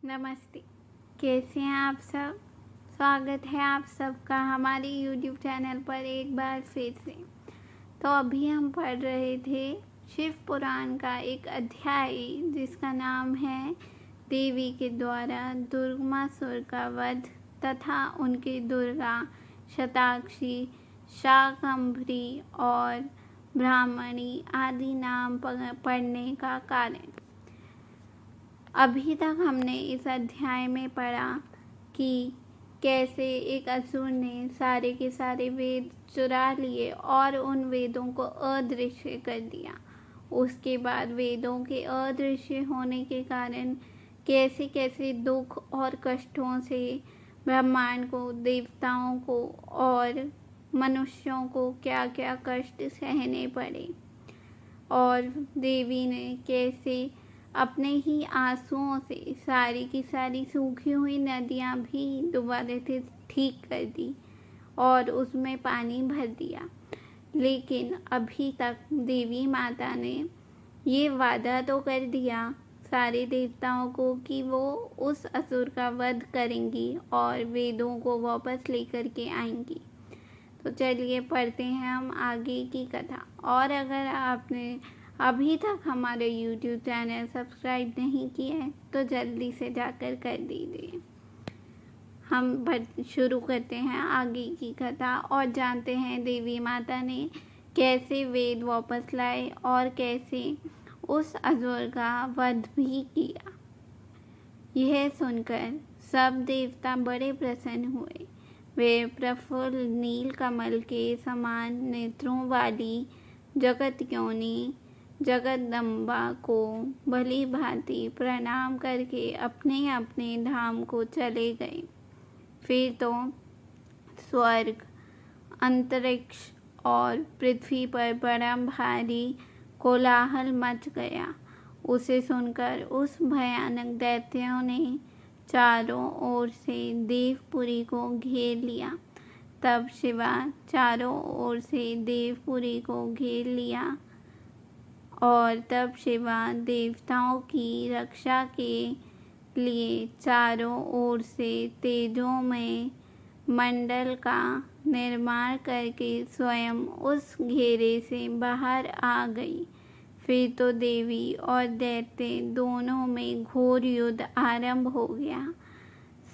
नमस्ते। कैसे हैं आप सब? स्वागत है आप सबका हमारे YouTube चैनल पर एक बार फिर से। तो अभी हम पढ़ रहे थे शिव पुराण का एक अध्याय जिसका नाम है देवी के द्वारा दुर्गमासुर का वध तथा उनके दुर्गा, शताक्षी, शाकंभरी और ब्राह्मणी आदि नाम पढ़ने का कारण। अभी तक हमने इस अध्याय में पढ़ा कि कैसे एक असुर ने सारे के सारे वेद चुरा लिए और उन वेदों को अदृश्य कर दिया। उसके बाद वेदों के अदृश्य होने के कारण कैसे कैसे दुख और कष्टों से ब्रह्मांड को, देवताओं को और मनुष्यों को क्या क्या कष्ट सहने पड़े और देवी ने कैसे अपने ही आंसुओं से सारी की सारी सूखी हुई नदियाँ भी दोबारा से ठीक कर दी और उसमें पानी भर दिया। लेकिन अभी तक देवी माता ने ये वादा तो कर दिया सारे देवताओं को कि वो उस असुर का वध करेंगी और वेदों को वापस लेकर के आएंगी। तो चलिए पढ़ते हैं हम आगे की कथा। और अगर आपने अभी तक हमारे YouTube चैनल सब्सक्राइब नहीं किया है तो जल्दी से जाकर कर दीजिए। हम शुरू करते हैं आगे की कथा और जानते हैं देवी माता ने कैसे वेद वापस लाए और कैसे उस असुर का वध भी किया। यह सुनकर सब देवता बड़े प्रसन्न हुए। वे प्रफुल्ल नील कमल के समान नेत्रों वाली जगतयोनि जगदम्बा को भली भांति प्रणाम करके अपने अपने धाम को चले गए। फिर तो स्वर्ग, अंतरिक्ष और पृथ्वी पर बड़ा भारी कोलाहल मच गया। उसे सुनकर उस भयानक दैत्यों ने चारों ओर से देवपुरी को घेर लिया। तब शिवा चारों ओर से देवपुरी को घेर लिया और तब शिवा देवताओं की रक्षा के लिए चारों ओर से तेजोमय मंडल का निर्माण करके स्वयं उस घेरे से बाहर आ गई। फिर तो देवी और दैत्य दोनों में घोर युद्ध आरंभ हो गया।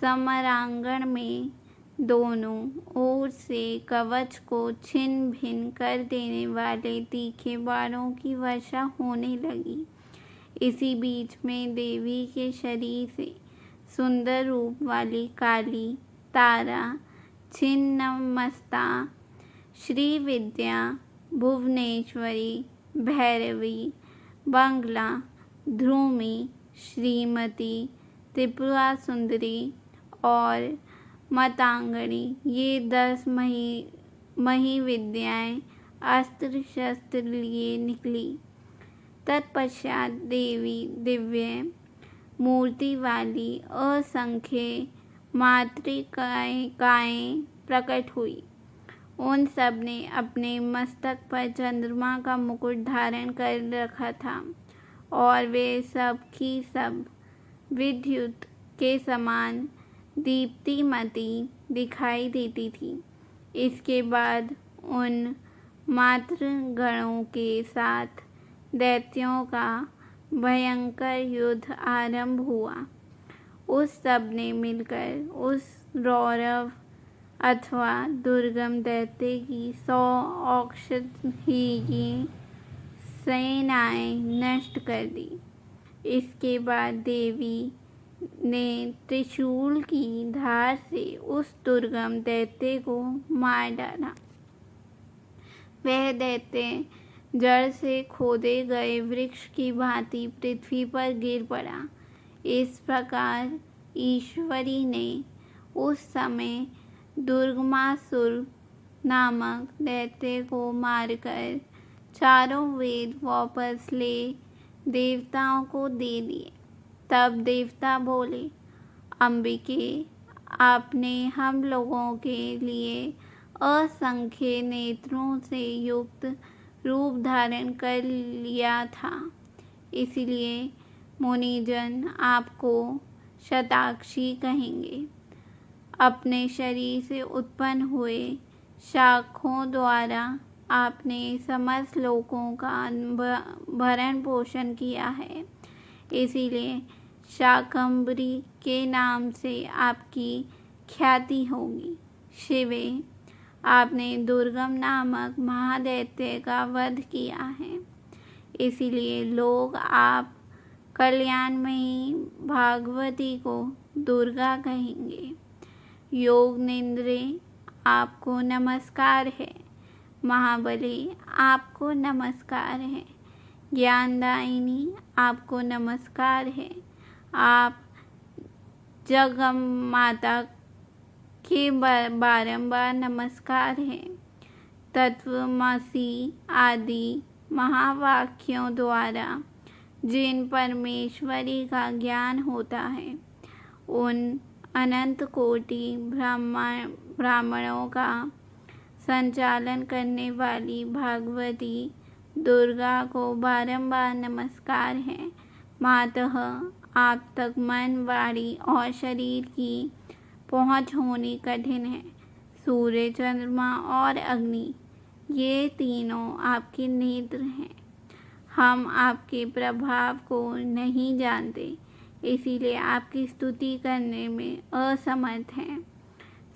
समरांगण में दोनों ओर से कवच को छिन्न भिन्न कर देने वाले तीखे बाणों की वर्षा होने लगी। इसी बीच में देवी के शरीर से सुंदर रूप वाली काली, तारा, छिन्नमस्ता, श्रीविद्या, भुवनेश्वरी, भैरवी, बंगला, ध्रुमी, श्रीमती, त्रिपुरा सुंदरी और मातंगणी ये 10 महिविद्याएं अस्त्र शस्त्र लिए निकली। तत्पश्चात देवी दिव्य मूर्ति वाली असंख्य मातृकाएं प्रकट हुई। उन सब ने अपने मस्तक पर चंद्रमा का मुकुट धारण कर रखा था और वे सब की सब विद्युत के समान दीप्तिमती दिखाई देती थी। इसके बाद उन मातृगणों के साथ दैत्यों का भयंकर युद्ध आरंभ हुआ। उस सब ने मिलकर उस रौरव अथवा दुर्गम दैत्य की 100 औषधीय सेनाएं नष्ट कर दी। इसके बाद देवी ने त्रिशूल की धार से उस दुर्गम दैत्य को मार डाला। वह दैत्य जड़ से खोदे गए वृक्ष की भांति पृथ्वी पर गिर पड़ा। इस प्रकार ईश्वरी ने उस समय दुर्गमासुर नामक दैत्य को मारकर चारों वेद वापस ले देवताओं को दे दिए। तब देवता बोले, अंबिके, आपने हम लोगों के लिए असंख्य नेत्रों से युक्त रूप धारण कर लिया था, इसलिए मुनिजन आपको शताक्षी कहेंगे। अपने शरीर से उत्पन्न हुए शाखों द्वारा आपने समस्त लोकों का भरण पोषण किया है, इसीलिए शाकंभरी के नाम से आपकी ख्याति होगी। शिवे, आपने दुर्गम नामक महादैत्य का वध किया है, इसीलिए लोग आप कल्याणमयी भागवती को दुर्गा कहेंगे। योग निंद्रे, आपको नमस्कार है। महाबली, आपको नमस्कार है। ज्ञानदायिनी, आपको नमस्कार है। आप जगन्माता के बारंबार नमस्कार है। तत्वमसि आदि महावाक्यों द्वारा जिन परमेश्वरी का ज्ञान होता है, उन अनंत कोटि ब्राह्मणों का संचालन करने वाली भागवती दुर्गा को बारंबार नमस्कार है। मातः, आप तक मन, वाणी और शरीर की पहुँच होनी कठिन है। सूर्य, चंद्रमा और अग्नि, ये तीनों आपके नेत्र हैं। हम आपके प्रभाव को नहीं जानते, इसीलिए आपकी स्तुति करने में असमर्थ हैं।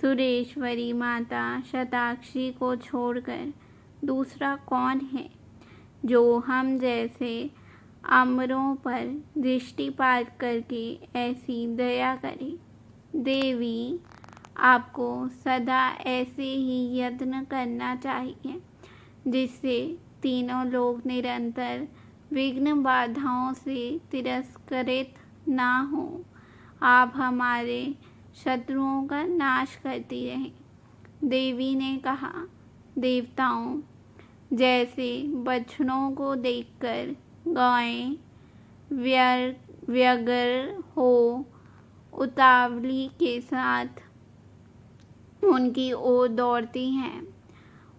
सुरेश्वरी माता शताक्षी को छोड़कर दूसरा कौन है जो हम जैसे अमरों पर दृष्टिपात करके ऐसी दया करे? देवी, आपको सदा ऐसे ही यत्न करना चाहिए जिससे तीनों लोग निरंतर विघ्न बाधाओं से तिरस्कृत ना हो। आप हमारे शत्रुओं का नाश करती रहें। देवी ने कहा, देवताओं, जैसे बछड़ों को देखकर गायें व्यग्र हो उतावली के साथ उनकी ओर दौड़ती हैं,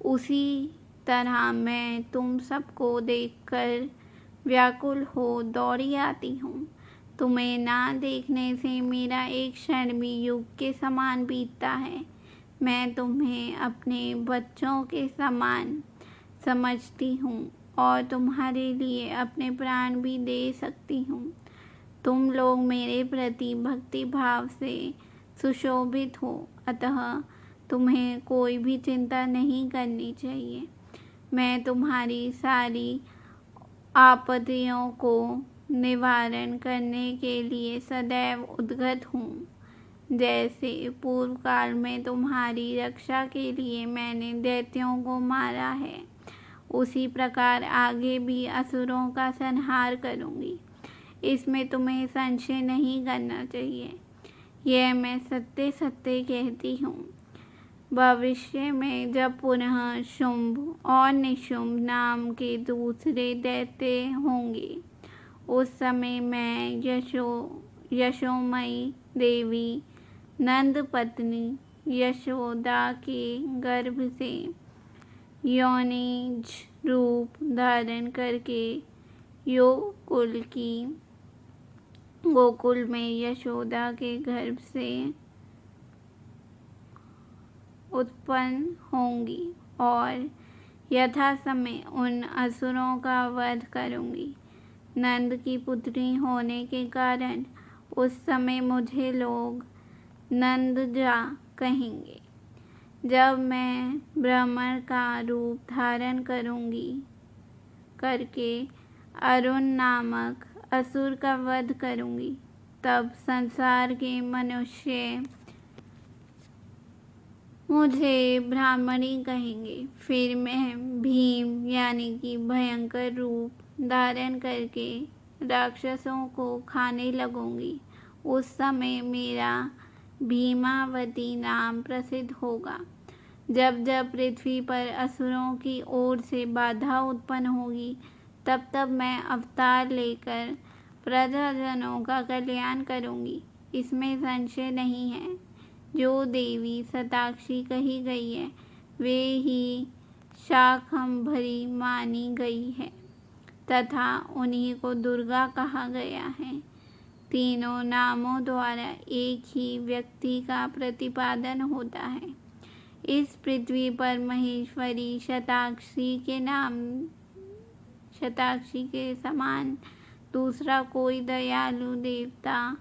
उसी तरह मैं तुम सबको देखकर व्याकुल हो दौड़ी आती हूँ। तुम्हें ना देखने से मेरा एक क्षण भी युग के समान बीतता है। मैं तुम्हें अपने बच्चों के समान समझती हूँ और तुम्हारे लिए अपने प्राण भी दे सकती हूँ। तुम लोग मेरे प्रति भक्ति भाव से सुशोभित हो, अतः तुम्हें कोई भी चिंता नहीं करनी चाहिए। मैं तुम्हारी सारी आपत्तियों को निवारण करने के लिए सदैव उद्गत हूँ। जैसे पूर्व काल में तुम्हारी रक्षा के लिए मैंने दैत्यों को मारा है, उसी प्रकार आगे भी असुरों का संहार करूँगी। इसमें तुम्हें संशय नहीं करना चाहिए। यह मैं सत्य सत्य कहती हूँ। भविष्य में जब पुनः शुंभ और निशुंभ नाम के दूसरे दैत्य होंगे, उस समय मैं यशोमयी देवी नंद पत्नी यशोदा के गर्भ से योनिज रूप धारण करके गोकुल में यशोदा के गर्भ से उत्पन्न होंगी और यथा समय उन असुरों का वध करूंगी। नंद की पुत्री होने के कारण उस समय मुझे लोग नंदजा कहेंगे। जब मैं ब्राह्मण का रूप धारण करके अरुण नामक असुर का वध करूंगी, तब संसार के मनुष्य मुझे ब्राह्मणी कहेंगे। फिर मैं भीम यानी कि भयंकर रूप धारण करके राक्षसों को खाने लगूंगी। उस समय मेरा भीमावती नाम प्रसिद्ध होगा। जब जब पृथ्वी पर असुरों की ओर से बाधा उत्पन्न होगी, तब तब मैं अवतार लेकर प्रजाजनों का कल्याण करूंगी। इसमें संशय नहीं है। जो देवी शताक्षी कही गई है, वे ही शाकंभरी मानी गई है तथा उन्हीं को दुर्गा कहा गया है। तीनों नामों द्वारा एक ही व्यक्ति का प्रतिपादन होता है। इस पृथ्वी पर महेश्वरी शताक्षी के समान दूसरा कोई दयालु देवता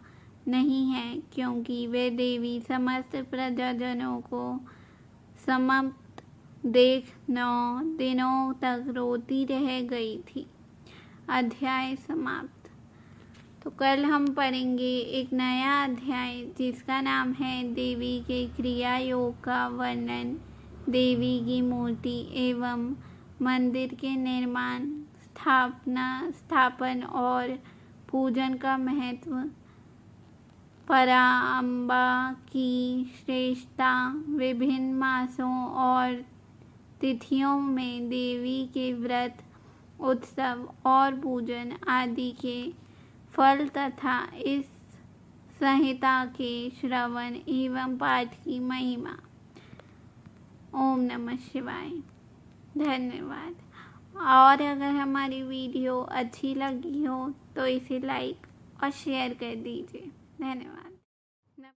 नहीं है, क्योंकि वे देवी समस्त प्रजाजनों को समाप्त देख 9 दिनों तक रोती रह गई थी। अध्याय समाप्त। तो कल हम पढ़ेंगे एक नया अध्याय जिसका नाम है देवी के क्रिया योग का वर्णन, देवी की मूर्ति एवं मंदिर के निर्माण, स्थापन और पूजन का महत्व, पराम्बा की श्रेष्ठता, विभिन्न मासों और तिथियों में देवी के व्रत, उत्सव और पूजन आदि के फल तथा इस संहिता के श्रवण एवं पाठ की महिमा। ओम नमः शिवाय। धन्यवाद। और अगर हमारी वीडियो अच्छी लगी हो तो इसे लाइक और शेयर कर दीजिए। धन्यवाद।